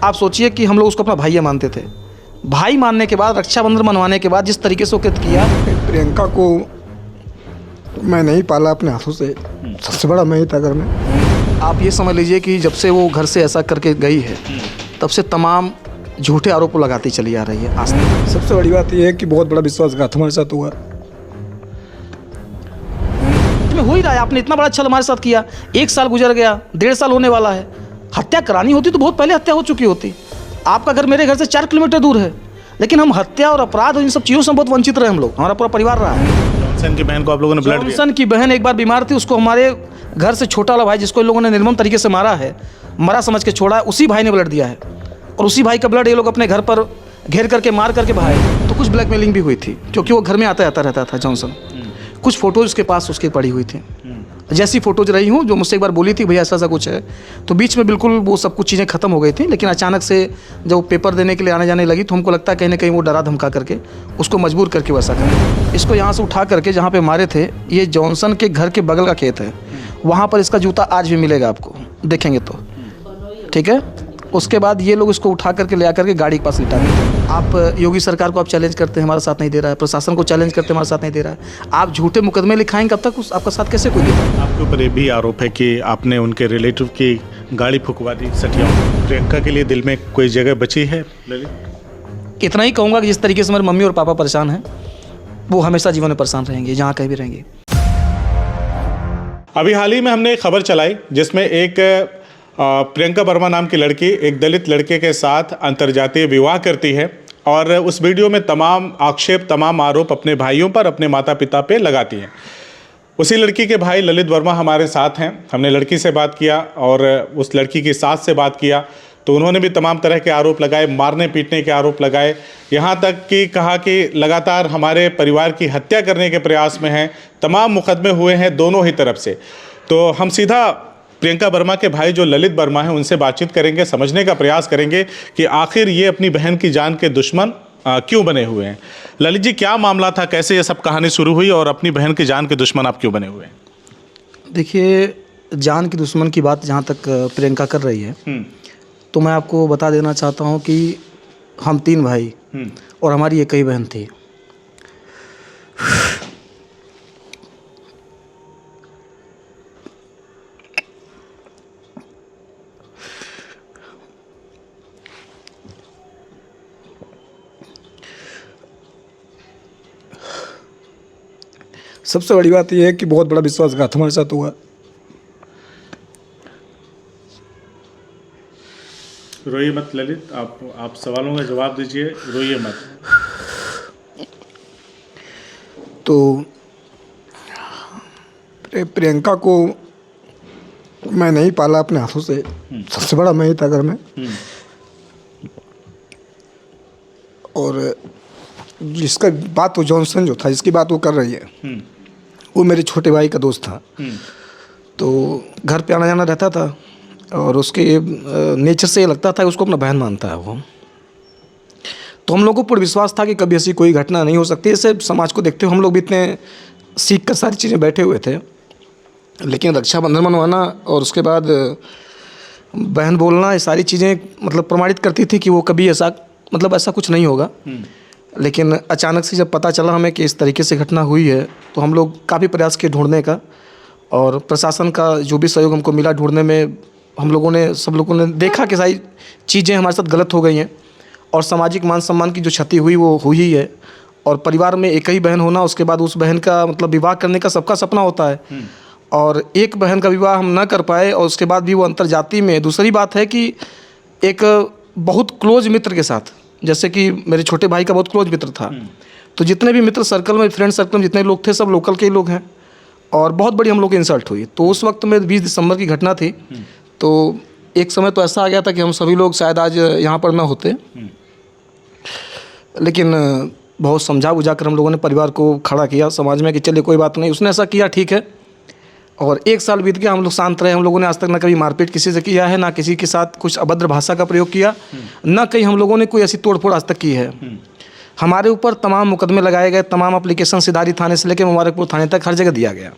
आप सोचिए कि हम लोग उसको अपना भाई मानते थे, भाई मानने के बाद, रक्षाबंधन मनवाने के बाद जिस तरीके से वो कृत्य किया। प्रियंका को मैं नहीं पाला अपने हाथों से, सबसे बड़ा मैं ही था घर में। आप ये समझ लीजिए कि जब से वो घर से ऐसा करके गई है तब से तमाम झूठे आरोप लगाती चली आ रही है आज तक। सबसे बड़ी बात यह है कि बहुत बड़ा विश्वासघात हमारे साथ हुआ। हो ही रहा है, आपने इतना बड़ा छल हमारे साथ किया, 1 साल गुजर गया, 1.5 साल होने वाला है। हत्या करानी होती तो बहुत पहले हत्या हो चुकी होती। आपका घर मेरे घर से 4 किलोमीटर दूर है, लेकिन हम हत्या और अपराध और इन सब चीज़ों से बहुत वंचित रहे। हम लोग, हमारा पूरा परिवार रहा है। जॉनसन की बहन को आप लोगों ने ब्लड दिया? जॉनसन की बहन एक बार बीमार थी, उसको हमारे घर से छोटा वाला भाई, जिसको इन लोगों ने निर्मम तरीके से मारा है, मरा समझ के छोड़ा है, उसी भाई ने ब्लड दिया है। और उसी भाई का ब्लड ये लोग अपने घर पर घेर करके मार करके भाई। तो कुछ ब्लैकमेलिंग भी हुई थी, क्योंकि वो घर में आता जाता रहता था जॉनसन। कुछ फोटोज उसके पास उसके पड़ी हुई थी, जैसी फोटोज रही हूँ, जो मुझसे एक बार बोली थी भैया ऐसा ऐसा कुछ है। तो बीच में बिल्कुल वो सब कुछ चीज़ें खत्म हो गई थी, लेकिन अचानक से जब वो पेपर देने के लिए आने जाने लगी तो हमको लगता है कहीं ना कहीं वो डरा धमका करके उसको मजबूर करके वैसा करें। इसको यहाँ से उठा करके जहाँ पे मारे थे, ये जॉनसन के घर के बगल का खेत है, वहाँ पर इसका जूता आज भी मिलेगा आपको, देखेंगे तो, ठीक है। उसके बाद ये लोग इसको उठा करके ले आकर के गाड़ी के पास लिटा देते। आप योगी सरकार को आप चैलेंज करते हैं, हमारा साथ नहीं दे रहा है, प्रशासन को चैलेंज करते हैं, हमारा साथ नहीं दे रहा है। आप झूठे मुकदमे लिखाएंगे, कब तक आपका साथ कैसे कोई देगा? आपके ऊपर ये भी आरोप है कि आपने उनके रिलेटिव की गाड़ी फुकवा दी सटिया। प्रियंका के लिए दिल में कोई जगह बची है ललित? इतना ही कहूँगा कि जिस तरीके से हमारे मम्मी और पापा परेशान हैं, वो हमेशा जीवन में परेशान रहेंगे, जहाँ कहीं भी रहेंगे। अभी हाल ही में हमने एक खबर चलाई जिसमें एक प्रियंका वर्मा नाम की लड़की एक दलित लड़के के साथ अंतर्जातीय विवाह करती है और उस वीडियो में तमाम आक्षेप, तमाम आरोप अपने भाइयों पर, अपने माता पिता पे लगाती है। उसी लड़की के भाई ललित वर्मा हमारे साथ हैं। हमने लड़की से बात किया और उस लड़की की सास से बात किया, तो उन्होंने भी तमाम तरह के आरोप लगाए, मारने पीटने के आरोप लगाए, यहाँ तक कि कहा कि लगातार हमारे परिवार की हत्या करने के प्रयास में हैं। तमाम मुकदमे हुए हैं दोनों ही तरफ से। तो हम सीधा प्रियंका वर्मा के भाई जो ललित वर्मा हैं उनसे बातचीत करेंगे, समझने का प्रयास करेंगे कि आखिर ये अपनी बहन की जान के दुश्मन क्यों बने हुए हैं। ललित जी, क्या मामला था, कैसे ये सब कहानी शुरू हुई और अपनी बहन की जान के दुश्मन आप क्यों बने हुए हैं? देखिए, जान की दुश्मन की बात जहाँ तक प्रियंका कर रही है, तो मैं आपको बता देना चाहता हूँ कि हम 3 भाई और हमारी एक ही बहन थी। सबसे बड़ी बात यह है कि बहुत बड़ा विश्वासघात हमारे साथ हुआ। रोइए मत ललित, आप सवालों का जवाब दीजिए, रोइए मत। तो प्रियंका को मैं नहीं पाला अपने हाथों से, सबसे बड़ा मैं ही था घर में। और जिसका बात वो जॉनसन जो था, जिसकी बात वो कर रही है, वो मेरे छोटे भाई का दोस्त था। तो घर पे आना जाना रहता था और उसके नेचर से ये लगता था कि उसको अपना बहन मानता है वो। तो हम लोगों को पूर्ण विश्वास था कि कभी ऐसी कोई घटना नहीं हो सकती। ऐसे समाज को देखते हुए हम लोग भी इतने सीख कर सारी चीज़ें बैठे हुए थे, लेकिन रक्षाबंधन मनवाना और उसके बाद बहन बोलना, ये सारी चीज़ें मतलब प्रमाणित करती थी कि वो कभी ऐसा ऐसा कुछ नहीं होगा। लेकिन अचानक से जब पता चला हमें कि इस तरीके से घटना हुई है, तो हम लोग काफ़ी प्रयास किए ढूंढने का, और प्रशासन का जो भी सहयोग हमको मिला ढूंढने में, हम लोगों ने, सब लोगों ने देखा कि सारी चीज़ें हमारे साथ गलत हो गई हैं और सामाजिक मान सम्मान की जो क्षति हुई वो हुई ही है। और परिवार में एक ही बहन होना, उसके बाद उस बहन का विवाह करने का सबका सपना होता है, और एक बहन का विवाह हम ना कर पाए और उसके बाद भी वो अंतर्जातीय में। दूसरी बात है कि एक बहुत क्लोज मित्र के साथ, जैसे कि मेरे छोटे भाई का बहुत क्लोज मित्र था, तो जितने भी मित्र सर्कल में, फ्रेंड सर्कल में जितने लोग थे, सब लोकल के ही लोग हैं, और बहुत बड़ी हम लोग की इंसल्ट हुई। तो उस वक्त में 20 दिसंबर की घटना थी। तो एक समय तो ऐसा आ गया था कि हम सभी लोग शायद आज यहाँ पर ना होते, लेकिन बहुत समझा बुझा कर हम लोगों ने परिवार को खड़ा किया समाज में कि चलिए कोई बात नहीं, उसने ऐसा किया, ठीक है। और 1 साल बीत गया, हम लोग शांत रहे। हम लोगों ने आज तक ना कभी मारपीट किसी से किया है, ना किसी के साथ कुछ अभद्र भाषा का प्रयोग किया, ना कहीं हम लोगों ने कोई ऐसी तोड़फोड़ आज तक की है। हमारे ऊपर तमाम मुकदमे लगाए गए, तमाम एप्लीकेशन सिधारी थाने से लेकर मुबारकपुर थाने तक हर जगह दिया गया।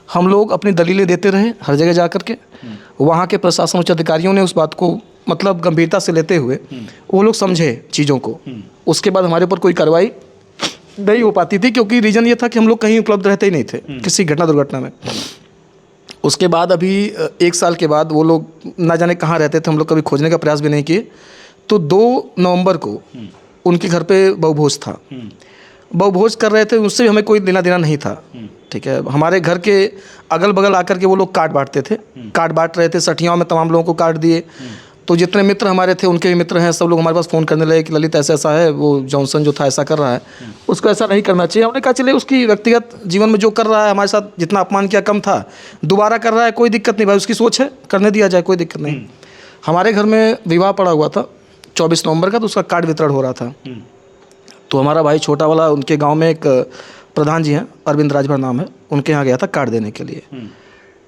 हम लोग अपनी दलीलें देते रहे हर जगह जा कर के। वहाँ के प्रशासन उच्च अधिकारियों ने उस बात को मतलब गंभीरता से लेते हुए वो लोग समझे चीज़ों को, उसके बाद हमारे ऊपर कोई कार्रवाई नहीं हो पाती थी, क्योंकि रीज़न ये था कि हम लोग कहीं उपलब्ध रहते ही नहीं थे किसी घटना दुर्घटना में। उसके बाद अभी 1 साल के बाद वो लोग ना जाने कहाँ रहते थे, हम लोग कभी खोजने का प्रयास भी नहीं किए। तो 2 नवंबर को उनके घर पे बहुभोज था, बहुभोज कर रहे थे, उससे भी हमें कोई लेना देना नहीं था। ठीक है, हमारे घर के अगल बगल आकर के वो लोग कार्ड बांटते थे, कार्ड बांट रहे थे, सठियाओं में तमाम लोगों को कार्ड दिए। तो जितने मित्र हमारे थे उनके भी मित्र हैं, सब लोग हमारे पास फ़ोन करने लगे कि ललित ऐसा ऐसा है, वो जॉनसन जो था ऐसा कर रहा है, उसको ऐसा नहीं करना चाहिए। हमने कहा चलिए उसकी व्यक्तिगत जीवन में जो कर रहा है, हमारे साथ जितना अपमान किया कम था, दोबारा कर रहा है कोई दिक्कत नहीं भाई, उसकी सोच है, करने दिया जाए, कोई दिक्कत नहीं। हमारे घर में विवाह पड़ा हुआ था 24 नवंबर का, तो उसका कार्ड वितरण हो रहा था। तो हमारा भाई छोटा वाला, उनके गाँव में एक प्रधान जी हैं, अरविंद राजभर नाम है, उनके यहाँ गया था कार्ड देने के लिए।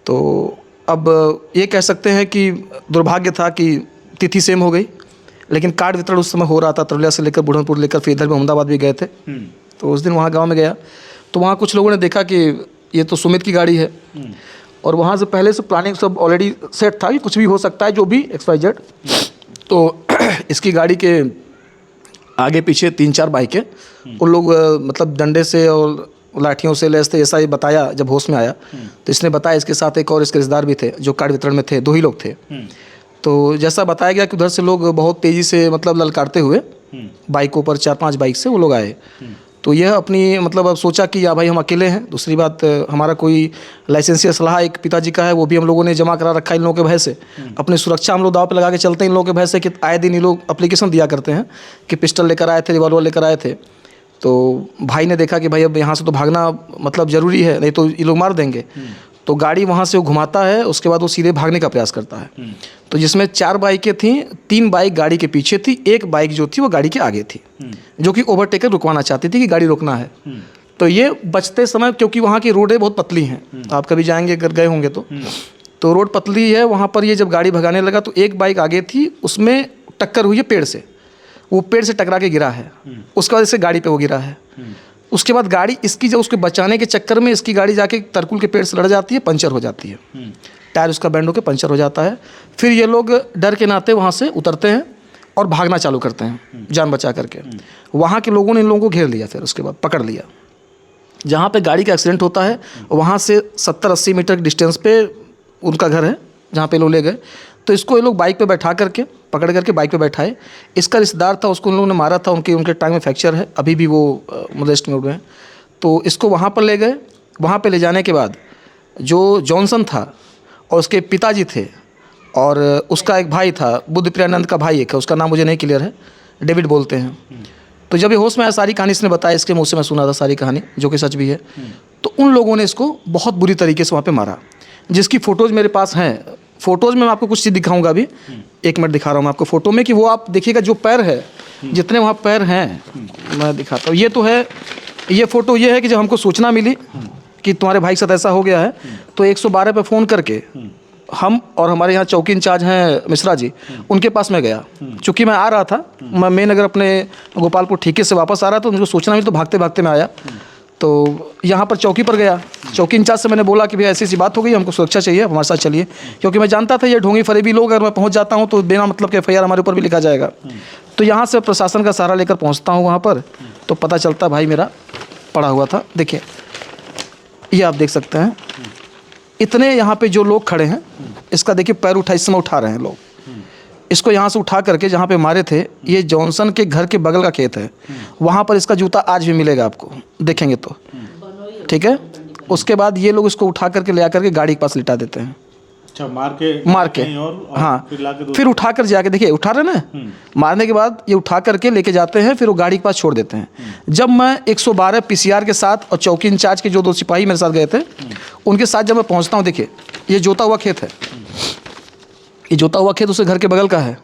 तो अब ये कह सकते हैं कि दुर्भाग्य था कि तिथि सेम हो गई, लेकिन कार्ड वितरण उस समय हो रहा था। तरलिया से लेकर बुढ़नपुर लेकर फिर इधर में अहमदाबाद भी गए थे। तो उस दिन वहाँ गांव में गया, तो वहाँ कुछ लोगों ने देखा कि ये तो सुमित की गाड़ी है, और वहाँ से पहले से प्लानिंग सब ऑलरेडी सेट था कि कुछ भी हो सकता है, जो भी XYZ। तो इसकी गाड़ी के आगे पीछे 3-4 बाइकें, उन लोग मतलब डंडे से और लाठियों से लैस थे, ऐसा ही बताया जब होश में आया। तो इसने बताया, इसके साथ एक और इसके रिश्तेदार भी थे जो कार्ड वितरण में थे, 2 ही लोग थे। तो जैसा बताया गया कि उधर से लोग बहुत तेज़ी से मतलब ललकारते हुए बाइकों पर 4-5 बाइक से वो लोग आए। तो यह अपनी मतलब अब सोचा कि या भाई हम अकेले हैं, दूसरी बात हमारा कोई लाइसेंसी असलहा एक पिताजी का है, वो भी हम लोगों ने जमा करा रखा है इन लोगों के भय से। अपनी सुरक्षा हम लोग दाव पे लगा के चलते हैं इन लोगों के भय से कि आए दिन ये लोग एप्लीकेशन दिया करते हैं कि पिस्टल लेकर आए थे, रिवॉल्वर लेकर आए थे। तो भाई ने देखा कि भाई अब यहाँ से तो भागना मतलब ज़रूरी है, नहीं तो ये लोग मार देंगे। तो गाड़ी वहाँ से वो घुमाता है, उसके बाद वो सीधे भागने का प्रयास करता है। तो जिसमें 4 बाइकें थीं, 3 बाइक गाड़ी के पीछे थी, 1 बाइक जो थी वो गाड़ी के आगे थी, जो कि ओवरटेकर रुकवाना चाहती थी कि गाड़ी रोकना है। तो ये बचते समय, क्योंकि वहाँ की रोडें बहुत पतली हैं, आप कभी जाएंगे अगर गए होंगे तो रोड पतली है वहाँ पर। ये जब गाड़ी भगाने लगा तो 1 बाइक आगे थी, उसमें टक्कर हुई है पेड़ से, वो पेड़ से टकरा के गिरा है, उसके बाद इससे गाड़ी पे वो गिरा है। उसके बाद गाड़ी इसकी जब उसके बचाने के चक्कर में इसकी गाड़ी जाके तरकुल के पेड़ से लड़ जाती है, पंचर हो जाती है, टायर उसका बैंड होकर पंचर हो जाता है। फिर ये लोग डर के नाते वहाँ से उतरते हैं और भागना चालू करते हैं जान बचा करके। वहाँ के लोगों ने इन लोगों को घेर लिया, फिर उसके बाद पकड़ लिया। जहाँ पे गाड़ी का एक्सीडेंट होता है वहाँ से 70-80 मीटर डिस्टेंस पे उनका घर है, जहाँ पे लोग ले गए। तो इसको ये लोग बाइक पे बैठा करके, पकड़ करके बाइक पे बैठाए। इसका रिश्तेदार था, उसको उन लोगों ने मारा था, उनके टांग में फ्रैक्चर है, अभी भी वो रेस्ट में उड़ हैं। तो इसको वहाँ पर ले गए। वहाँ पे ले जाने के बाद जो जॉनसन था और उसके पिताजी थे और उसका एक भाई था, बुद्ध प्रियानंद का भाई एक है, उसका नाम मुझे नहीं क्लियर है, डेविड बोलते हैं। तो जब ये होश में आया, सारी कहानी इसने बताया, इसके मुँह से मैं सुना था सारी कहानी, जो कि सच भी है। तो उन लोगों ने इसको बहुत बुरी तरीके से वहाँ पर मारा, जिसकी फ़ोटोज़ मेरे पास हैं। फ़ोटोज़ में मैं आपको कुछ चीज़ दिखाऊंगा अभी, 1 मिनट दिखा रहा हूँ मैं आपको फ़ोटो में, कि वो आप देखिएगा जो पैर है, जितने वहाँ पैर हैं मैं दिखाता हूँ। ये तो है, ये फ़ोटो ये है कि जब हमको सूचना मिली कि तुम्हारे भाई के साथ ऐसा हो गया है, तो 112 पे फ़ोन करके हम और हमारे यहाँ चौकी इंचार्ज हैं मिश्रा जी, उनके पास में गया। चूँकि मैं आ रहा था, मैं मेन नगर अपने गोपालपुर ठीके से वापस आ रहा था, तो मुझको सूचना मिली तो भागते भागते मैं आया। तो यहाँ पर चौकी पर गया, चौकी इंचार्ज से मैंने बोला कि भाई ऐसी ऐसी बात हो गई, हमको सुरक्षा चाहिए, हमारे साथ चलिए। क्योंकि मैं जानता था ये ढोंगी फरेबी लोग, अगर मैं पहुँच जाता हूँ तो बिना मतलब के FIR हमारे ऊपर भी लिखा जाएगा। तो यहाँ से प्रशासन का सहारा लेकर पहुँचता हूँ वहाँ पर, तो पता चलता भाई मेरा पड़ा हुआ था। देखिए, ये आप देख सकते हैं, इतने यहाँ पे जो लोग खड़े हैं, इसका देखिए पैर उठा, इस समय उठा रहे हैं लोग इसको, यहाँ से उठा करके जहाँ पे मारे थे, ये जॉनसन के घर के बगल का खेत है, वहाँ पर इसका जूता आज भी मिलेगा आपको, देखेंगे तो, ठीक है। उसके बाद ये लोग इसको उठा करके ले आकर के गाड़ी के पास लिटा देते हैं। अच्छा, मार के और हाँ, फिर उठा कर जाके, देखिए उठा रहे ना, मारने के बाद ये उठा करके लेके जाते हैं, फिर वो गाड़ी के पास छोड़ देते हैं। जब मैं 112 PCR के साथ और चौकी इंचार्ज के जो 2 सिपाही मेरे साथ गए थे, उनके साथ जब मैं पहुँचता हूँ, देखिए ये जोता हुआ खेत है, ये जोता हुआ खेत उसके घर के बगल का है।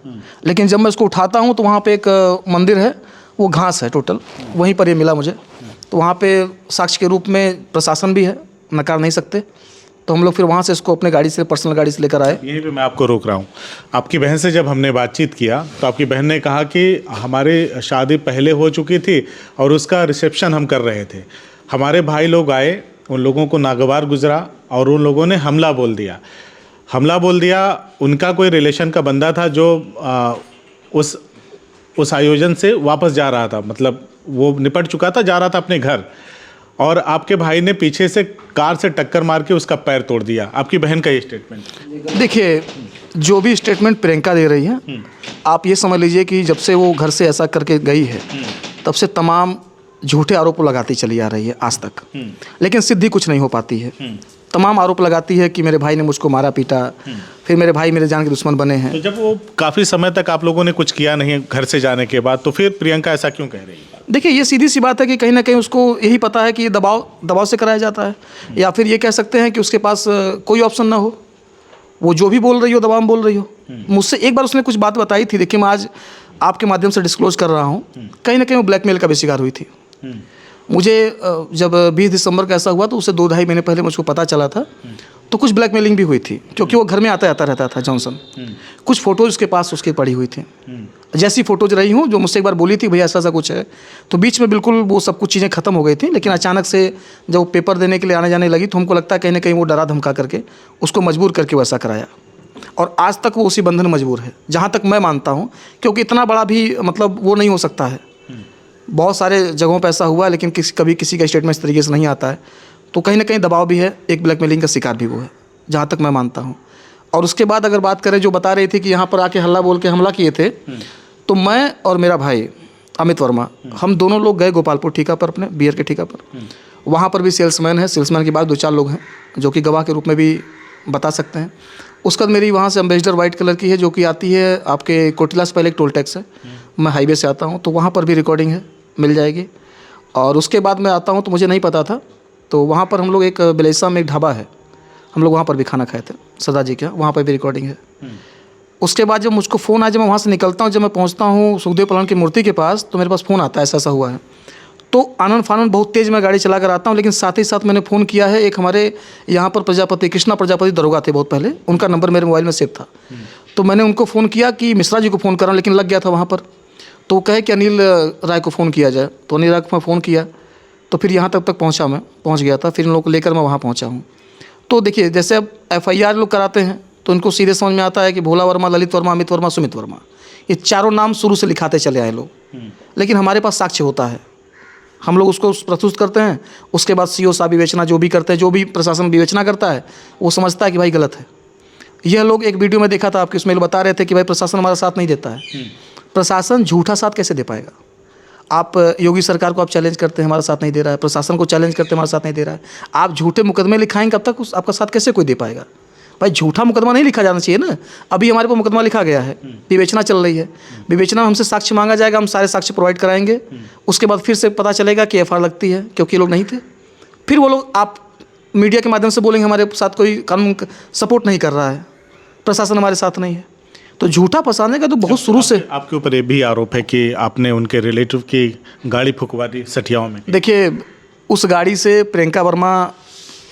लेकिन जब मैं इसको उठाता हूँ तो वहाँ पे एक मंदिर है, वो घास है टोटल, वहीं पर ये मिला मुझे। तो वहाँ पे साक्ष्य के रूप में प्रशासन भी है, नकार नहीं सकते। तो हम लोग फिर वहाँ से इसको अपने गाड़ी से, पर्सनल गाड़ी से लेकर आए। यहीं पे मैं आपको रोक रहा हूँ। आपकी बहन से जब हमने बातचीत किया तो आपकी बहन ने कहा कि हमारी शादी पहले हो चुकी थी और उसका रिसेप्शन हम कर रहे थे, हमारे भाई लोग आए, उन लोगों को नागवार गुजरा और उन लोगों ने हमला बोल दिया। हमला बोल दिया, उनका कोई रिलेशन का बंदा था जो उस आयोजन से वापस जा रहा था, मतलब वो निपट चुका था, जा रहा था अपने घर, और आपके भाई ने पीछे से कार से टक्कर मार के उसका पैर तोड़ दिया। आपकी बहन का ये स्टेटमेंट। देखिए, जो भी स्टेटमेंट प्रियंका दे रही है, आप ये समझ लीजिए कि जब से वो घर से ऐसा करके गई है तब से तमाम झूठे आरोप लगाती चली आ रही है आज तक, लेकिन सिद्धि कुछ नहीं हो पाती है। तमाम आरोप लगाती है कि मेरे भाई ने मुझको मारा पीटा, फिर मेरे भाई मेरे जान के दुश्मन बने हैं। तो जब वो काफ़ी समय तक आप लोगों ने कुछ किया नहीं है घर से जाने के बाद, तो फिर प्रियंका ऐसा क्यों कह रही है? देखिए, ये सीधी सी बात है कि कहीं ना कहीं उसको यही पता है कि ये दबाव से कराया जाता है, या फिर ये कह सकते हैं कि उसके पास कोई ऑप्शन ना हो, वो जो भी बोल रही हो दबाव में बोल रही हो। मुझसे एक बार उसने कुछ बात बताई थी, देखिए मैं आज आपके माध्यम से डिस्क्लोज कर रहा हूँ, कहीं ना कहीं वो ब्लैकमेल का भी शिकार हुई थी। मुझे जब 20 दिसंबर का ऐसा हुआ तो उससे 2-2.5 महीने पहले मुझको पता चला था, तो कुछ ब्लैकमेलिंग भी हुई थी, क्योंकि वो घर में आता रहता था जॉनसन। कुछ फ़ोटोज़ उसके पास उसकी पड़ी हुई थी, जैसी फ़ोटोज़ रही हूँ, जो मुझसे एक बार बोली थी भैया ऐसा ऐसा कुछ है, तो बीच में बिल्कुल वो सब कुछ चीज़ें ख़त्म हो गई थी। लेकिन अचानक से जब वो पेपर देने के लिए आने जाने लगी, तो हमको लगता है कहीं ना कहीं वो डरा धमका करके उसको मजबूर करके वैसा कराया, और आज तक वो उसी बंधन में मजबूर है, जहाँ तक मैं मानता हूँ, क्योंकि इतना बड़ा भी मतलब वो नहीं हो सकता है। बहुत सारे जगहों पर ऐसा हुआ, लेकिन कभी किसी का स्टेटमेंट इस तरीके से नहीं आता है, तो कहीं ना कहीं दबाव भी है, एक ब्लैकमेलिंग का शिकार भी वो है, जहाँ तक मैं मानता हूँ। और उसके बाद अगर बात करें, जो बता रही थी कि यहाँ पर आके हल्ला बोल के हमला किए थे, तो मैं और मेरा भाई अमित वर्मा, हम दोनों लोग गए गोपालपुर ठेका पर, अपने बियर के ठेका पर। वहाँ पर भी सेल्समैन है, सेल्समैन के बाद 2-4 लोग हैं जो कि गवाह के रूप में भी बता सकते हैं। उसके बाद मेरी वहाँ से अम्बेसडर वाइट कलर की है, जो कि आती है आपके कोटिला से पहले एक टोल टैक्स है, मैं हाईवे से आता हूँ, तो वहाँ पर भी रिकॉर्डिंग है, मिल जाएगी। और उसके बाद मैं आता हूँ, तो मुझे नहीं पता था, तो वहाँ पर हम लोग एक बिलेसा में एक ढाबा है, हम लोग वहाँ पर भी खाना खाए थे सरदार जी के, वहाँ पर भी रिकॉर्डिंग है। उसके बाद जब मुझको फ़ोन आया, जब मैं वहाँ से निकलता हूँ, जब मैं पहुँचता हूँ सुखदेव पलान की मूर्ति के पास, तो मेरे पास फ़ोन आता है ऐसा ऐसा हुआ है। तो आनंद फानंद बहुत तेज़ मैं गाड़ी चला कर आता हूँ, लेकिन साथ ही साथ मैंने फ़ोन किया है, एक हमारे यहाँ पर प्रजापति कृष्णा प्रजापति दरोगा थे बहुत पहले, उनका नंबर मेरे मोबाइल में सेव था, तो मैंने उनको फ़ोन किया कि मिश्रा जी को फ़ोन कर रहा हूँ, लेकिन लग गया था वहाँ पर। तो वो कहे कि अनिल राय को फ़ोन किया जाए, तो अनिल राय को मैं फ़ोन किया, तो फिर यहाँ तक पहुँचा, मैं पहुँच गया था, फिर इन लोगों को लेकर मैं वहाँ पहुँचा हूँ। तो देखिए, जैसे अब FIR लोग कराते हैं, तो उनको सीधे समझ में आता है कि भोला वर्मा, ललित वर्मा, अमित वर्मा, सुमित वर्मा, ये चारों नाम शुरू से लिखाते चले आए लोग, लेकिन हमारे पास साक्ष्य होता है, हम लोग उसको प्रस्तुत करते हैं। उसके बाद CO साहब विवेचना जो भी करते हैं, जो भी प्रशासन विवेचना करता है, वो समझता है कि भाई गलत है। यह लोग एक वीडियो में देखा था आपके, उसमें बता रहे थे कि भाई प्रशासन हमारा साथ नहीं देता है। प्रशासन झूठा साथ कैसे दे पाएगा? आप योगी सरकार को आप चैलेंज करते हैं, हमारा साथ नहीं दे रहा है, प्रशासन को चैलेंज करते हैं, हमारा साथ नहीं दे रहा है, आप झूठे मुकदमे लिखाएंगे, कब तक आपका साथ कैसे कोई दे पाएगा? भाई झूठा मुकदमा नहीं लिखा जाना चाहिए ना। अभी हमारे पर मुकदमा लिखा गया है, विवेचना चल रही है, विवेचना में हमसे साक्ष्य मांगा जाएगा, हम सारे साक्ष्य प्रोवाइड कराएंगे, उसके बाद फिर से पता चलेगा कि FIR लगती है, क्योंकि ये लोग नहीं थे। फिर वो लोग आप मीडिया के माध्यम से बोलेंगे हमारे साथ कोई कानून सपोर्ट नहीं कर रहा है, प्रशासन हमारे साथ नहीं है। तो झूठा फंसाने का तो बहुत शुरू से आपके ऊपर ये भी आरोप है कि आपने उनके रिलेटिव की गाड़ी फुकवा दी सठियाओं में। देखिए, उस गाड़ी से प्रियंका वर्मा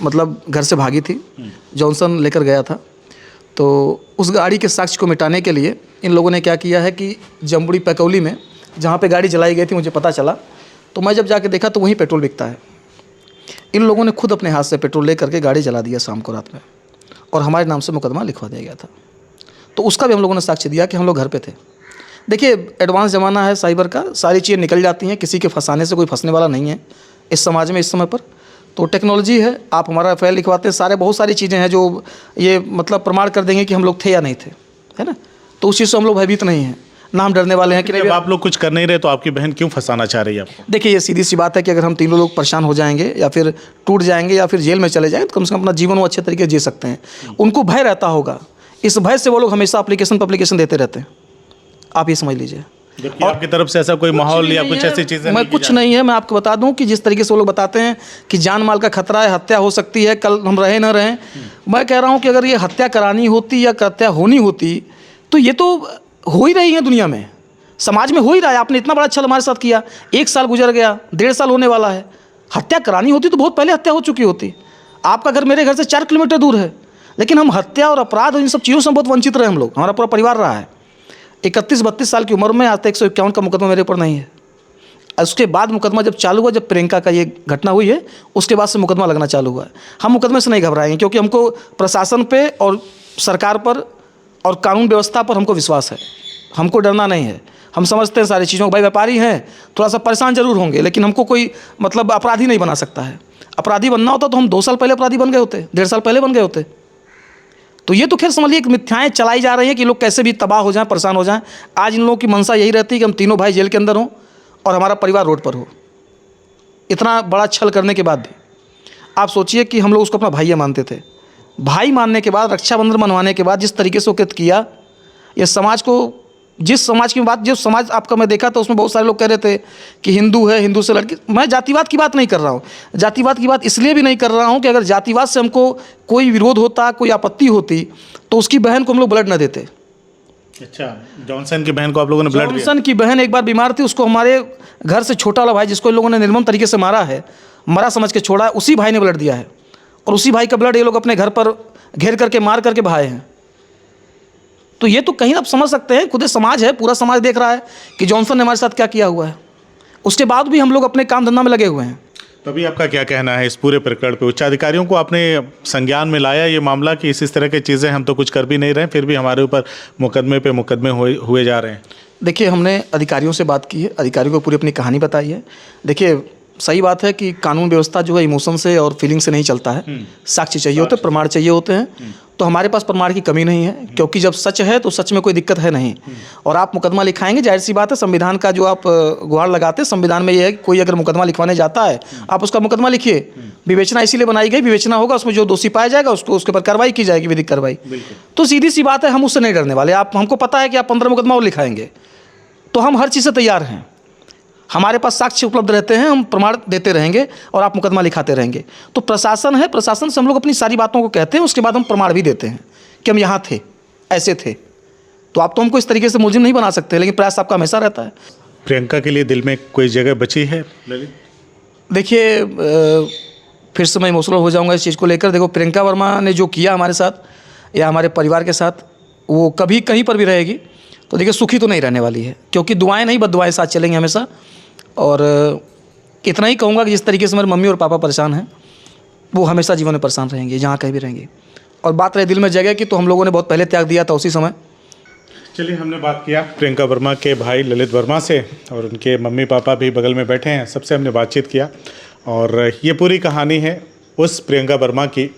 मतलब घर से भागी थी, जॉनसन लेकर गया था। तो उस गाड़ी के साक्ष्य को मिटाने के लिए इन लोगों ने क्या किया है कि जम्बुड़ी पैकौली में जहाँ पे गाड़ी जलाई गई थी, मुझे पता चला, तो मैं जब जाके देखा तो वहीं पेट्रोल बिकता है। इन लोगों ने खुद अपने हाथ से पेट्रोल ले करके गाड़ी जला दिया शाम को रात में, और हमारे नाम से मुकदमा लिखवा दिया गया था। तो उसका भी हम लोगों ने साक्ष्य दिया कि हम लोग घर पे थे। देखिए, एडवांस ज़माना है साइबर का, सारी चीज़ें निकल जाती हैं, किसी के फंसाने से कोई फंसने वाला नहीं है इस समाज में इस समय पर। तो टेक्नोलॉजी है, आप हमारा FIR लिखवाते हैं, सारे बहुत सारी चीज़ें हैं जो ये मतलब प्रमाण कर देंगे कि हम लोग थे या नहीं थे, है ना। तो उस चीज़ से हम लोग भयभीत नहीं हैं, ना हम डरने वाले हैं कि जब आप लोग कुछ कर नहीं रहे तो आपकी बहन क्यों फंसाना चाह रही है आपको? देखिए, ये सीधी सी बात है कि अगर हम तीनों लोग परेशान हो जाएंगे या फिर टूट जाएंगे या फिर जेल में चले जाएंगे, तो कम से कम अपना जीवन वो अच्छे तरीके से जी सकते हैं। उनको भय रहता होगा, इस भय से वो लोग हमेशा एप्लीकेशन देते रहते हैं, आप ये समझ लीजिए। जबकि आपकी तरफ से ऐसा कोई माहौल या कुछ ऐसी चीज़ें मैं कुछ नहीं है, मैं आपको बता दूं कि जिस तरीके से वो लोग बताते हैं कि जान माल का खतरा है, हत्या हो सकती है, कल हम रहे ना रहें, मैं कह रहा हूं कि अगर ये हत्या करानी होती या हत्या होनी होती तो ये तो हो ही रही है, दुनिया में समाज में हो ही रहा है। आपने इतना बड़ा छल हमारे साथ किया, 1 साल गुजर गया, 1.5 साल होने वाला है। हत्या करानी होती तो बहुत पहले हत्या हो चुकी होती। आपका घर मेरे घर से 4 किलोमीटर दूर है, लेकिन हम हत्या और अपराध और इन सब चीज़ों से बहुत वंचित रहे हम लोग, हमारा पूरा परिवार रहा है। 31-32 साल की उम्र में आज तक 151 का मुकदमा मेरे ऊपर नहीं है। उसके बाद मुकदमा जब चालू हुआ, जब प्रियंका का ये घटना हुई है, उसके बाद से मुकदमा लगना चालू हुआ है। हम मुकदमे से नहीं घबराएंगे, क्योंकि हमको प्रशासन पे और सरकार पर और कानून व्यवस्था पर हमको विश्वास है, हमको डरना नहीं है। हम समझते हैं सारी चीज़ों को, भाई व्यापारी हैं, थोड़ा सा परेशान जरूर होंगे, लेकिन हमको कोई मतलब अपराधी नहीं बना सकता है। अपराधी बनना होता तो हम 2 साल पहले अपराधी बन गए होते, 1.5 साल पहले बन गए होते। तो ये तो खैर समझिए कि मिथ्याएं चलाई जा रही हैं कि लोग कैसे भी तबाह हो जाएं, परेशान हो जाएं। आज इन लोगों की मंशा यही रहती है कि हम तीनों भाई जेल के अंदर हों और हमारा परिवार रोड पर हो। इतना बड़ा छल करने के बाद भी आप सोचिए कि हम लोग उसको अपना भाई मानते थे। भाई मानने के बाद, रक्षाबंधन मनवाने के बाद जिस तरीके से वो कृत्य किया, ये समाज को, जिस समाज की बात, जो समाज आपका मैं देखा था उसमें बहुत सारे लोग कह रहे थे कि हिंदू है, हिंदू से लड़की। मैं जातिवाद की बात नहीं कर रहा हूँ। जातिवाद की बात इसलिए भी नहीं कर रहा हूँ कि अगर जातिवाद से हमको कोई विरोध होता, कोई आपत्ति होती, तो उसकी बहन को हम लोग ब्लड न देते। अच्छा, जॉनसन की बहन को आप लोगों ने ब्लड दिया? जॉनसन की बहन एक बार बीमार थी, उसको हमारे घर से छोटा वाला भाई, जिसको इन लोगों ने निर्मम तरीके से मारा है, मरा समझ के छोड़ा है, उसी भाई ने ब्लड दिया है। और उसी भाई का ब्लड ये लोग अपने घर पर घेर करके, मार करके भाए हैं। तो ये तो कहीं आप समझ सकते हैं, खुद समाज है, पूरा समाज देख रहा है कि जॉनसन ने हमारे साथ क्या किया हुआ है। उसके बाद भी हम लोग अपने काम धंधा में लगे हुए हैं। तो अभी आपका क्या कहना है इस पूरे प्रकरण पे? उच्च अधिकारियों को आपने संज्ञान में लाया ये मामला कि इस तरह की चीज़ें हम तो कुछ कर भी नहीं रहे, फिर भी हमारे ऊपर मुकदमे पे मुकदमे हुए जा रहे हैं? देखिए, हमने अधिकारियों से बात की है, अधिकारियों को पूरी अपनी कहानी बताई है। देखिए, सही बात है कि कानून व्यवस्था जो है इमोशन से और फीलिंग से नहीं चलता है। साक्ष्य चाहिए होते हैं, प्रमाण चाहिए होते हैं। तो हमारे पास प्रमाण की कमी नहीं है, क्योंकि जब सच है तो सच में कोई दिक्कत है नहीं। और आप मुकदमा लिखाएंगे, जाहिर सी बात है, संविधान का जो आप गुहार लगाते हैं, संविधान में ये है कि कोई अगर मुकदमा लिखवाने जाता है, आप उसका मुकदमा लिखिए। विवेचना इसीलिए बनाई गई, विवेचना होगा, उसमें जो दोषी पाया जाएगा उसको, उसके पर कार्रवाई की जाएगी, विधिक कार्रवाई। तो सीधी सी बात है, हम उससे नहीं डरने वाले। आप, हमको पता है कि आप 15 मुकदमा और लिखाएंगे, तो हम हर चीज़ से तैयार हैं। हमारे पास साक्ष्य उपलब्ध रहते हैं, हम प्रमाण देते रहेंगे और आप मुकदमा लिखाते रहेंगे। तो प्रशासन है, प्रशासन से हम लोग अपनी सारी बातों को कहते हैं, उसके बाद हम प्रमाण भी देते हैं कि हम यहाँ थे, ऐसे थे। तो आप तो हमको इस तरीके से मुलजिम नहीं बना सकते, लेकिन प्रयास आपका हमेशा रहता है। प्रियंका के लिए दिल में कोई जगह बची है ललित? देखिए, फिर से मैं इमोशनल हो जाऊँगा इस चीज़ को लेकर। देखो, प्रियंका वर्मा ने जो किया हमारे साथ या हमारे परिवार के साथ, वो कभी कहीं पर भी रहेगी तो देखिए सुखी तो नहीं रहने वाली है, क्योंकि दुआएं नहीं, बद्दुआएं साथ चलेंगी हमेशा। और इतना ही कहूँगा कि जिस तरीके से मेरे मम्मी और पापा परेशान हैं, वो हमेशा जीवन में परेशान रहेंगे, जहाँ कहीं भी रहेंगे। और बात रहे दिल में जगह की, तो हम लोगों ने बहुत पहले त्याग दिया था उसी समय। चलिए, हमने बात किया प्रियंका वर्मा के भाई ललित वर्मा से, और उनके मम्मी पापा भी बगल में बैठे हैं, सबसे हमने बातचीत किया। और ये पूरी कहानी है उस प्रियंका वर्मा की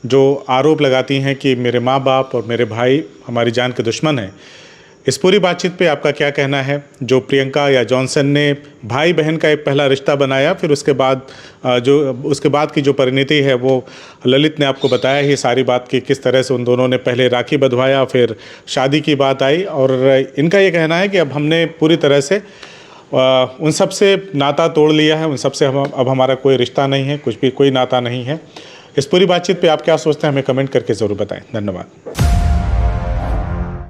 जो आरोप लगाती हैं कि मेरे माँ बाप और मेरे भाई हमारी जान के दुश्मन हैं। इस पूरी बातचीत पे आपका क्या कहना है? जो प्रियंका या जॉनसन ने भाई बहन का एक पहला रिश्ता बनाया, फिर उसके बाद की जो परिणति है वो ललित ने आपको बताया ही सारी बात की, किस तरह से उन दोनों ने पहले राखी बंधवाया, फिर शादी की बात आई। और इनका ये कहना है कि अब हमने पूरी तरह से उन सब से नाता तोड़ लिया है, उन सब से अब हमारा कोई रिश्ता नहीं है, कुछ भी कोई नाता नहीं है। इस पूरी बातचीत पे आप क्या सोचते हैं, हमें कमेंट करके ज़रूर बताएं। धन्यवाद।